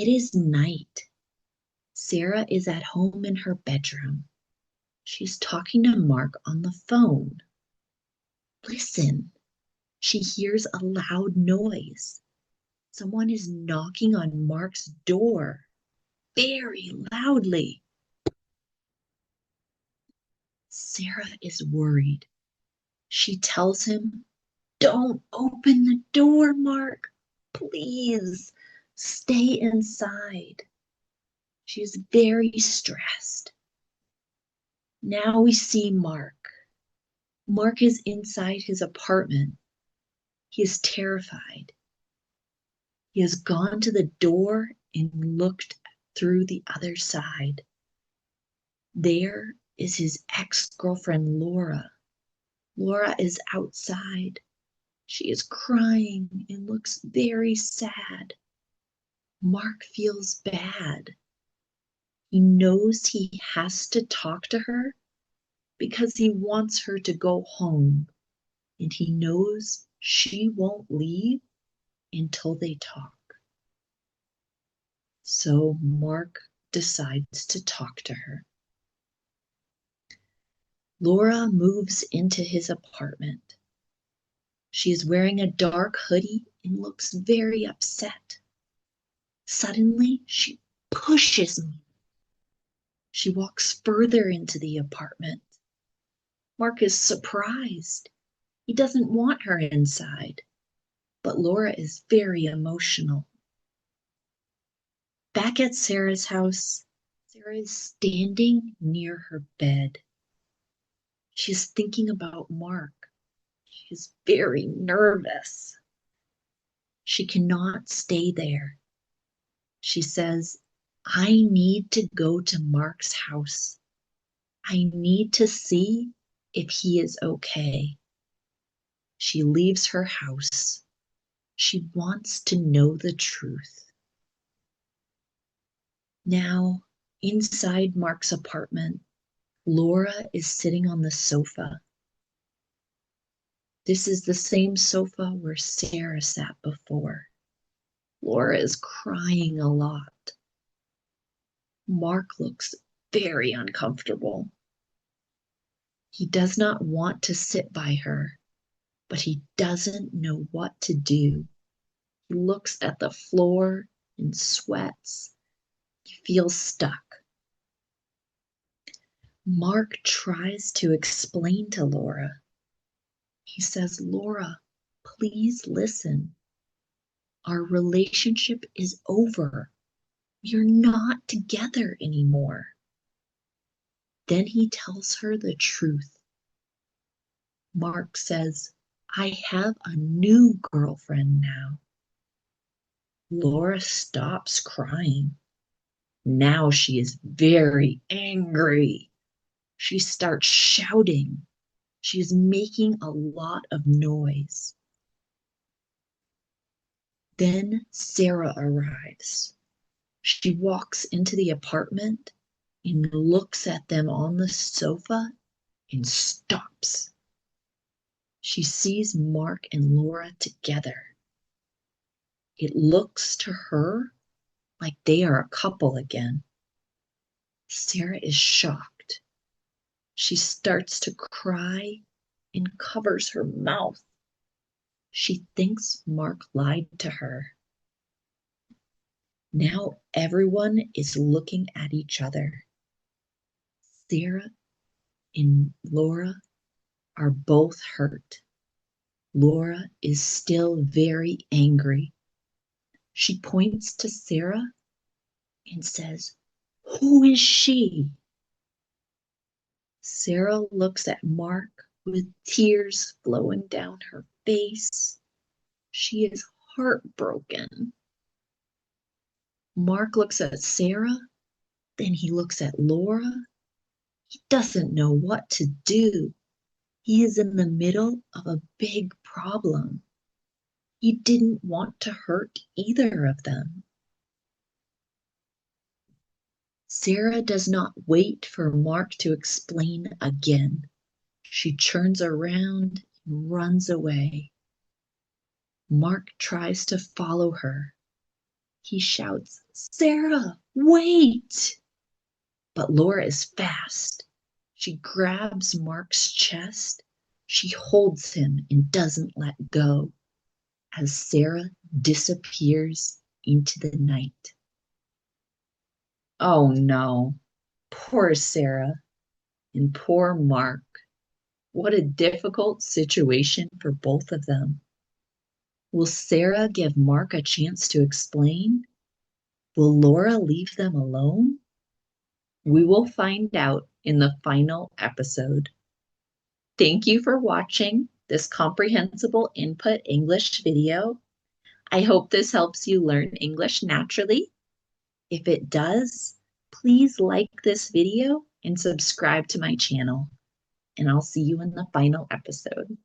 It is night. Sarah is at home in her bedroom. She's talking to Mark on the phone. Listen, she hears a loud noise. Someone is knocking on Mark's door very loudly. Sarah is worried. She tells him, "Don't open the door, Mark. Please stay inside." She is very stressed. Now we see Mark. Mark is inside his apartment. He is terrified. He has gone to the door and looked through the other side. There is his ex-girlfriend, Laura. Laura is outside. She is crying and looks very sad. Mark feels bad. He knows he has to talk to her because he wants her to go home, and he knows she won't leave until they talk. So Mark decides to talk to her. Laura moves into his apartment. She is wearing a dark hoodie and looks very upset. Suddenly, she pushes me. She walks further into the apartment. Mark is surprised. He doesn't want her inside, but Laura is very emotional. Back at Sarah's house, Sarah is standing near her bed. She's thinking about Mark. She is very nervous. She cannot stay there. She says, "I need to go to Mark's house. I need to see if he is okay." She leaves her house. She wants to know the truth. Now, inside Mark's apartment, Laura is sitting on the sofa. This is the same sofa where Sarah sat before. Laura is crying a lot. Mark looks very uncomfortable. He does not want to sit by her, but he doesn't know what to do. He looks at the floor and sweats. He feels stuck. Mark tries to explain to Laura. He says, "Laura, please listen. Our relationship is over. We're not together anymore." Then he tells her the truth. Mark says, "I have a new girlfriend now." Laura stops crying. Now she is very angry. She starts shouting. She is making a lot of noise. Then Sarah arrives. She walks into the apartment and looks at them on the sofa and stops. She sees Mark and Laura together. It looks to her like they are a couple again. Sarah is shocked. She starts to cry and covers her mouth. She thinks Mark lied to her. Now everyone is looking at each other. Sarah and Laura are both hurt. Laura is still very angry. She points to Sarah and says, "Who is she?" Sarah looks at Mark with tears flowing down her face. She is heartbroken. Mark looks at Sarah, then he looks at Laura. He doesn't know what to do. He is in the middle of a big problem. He didn't want to hurt either of them. Sarah does not wait for Mark to explain again. She turns around and runs away. Mark tries to follow her. He shouts, "Sarah, wait!" But Laura is fast. She grabs Mark's chest. She holds him and doesn't let go as Sarah disappears into the night. Oh no, poor Sarah and poor Mark. What a difficult situation for both of them. Will Sarah give Mark a chance to explain? Will Laura leave them alone? We will find out in the final episode. Thank you for watching this comprehensible input English video. I hope this helps you learn English naturally. If it does, please like this video and subscribe to my channel. And I'll see you in the final episode.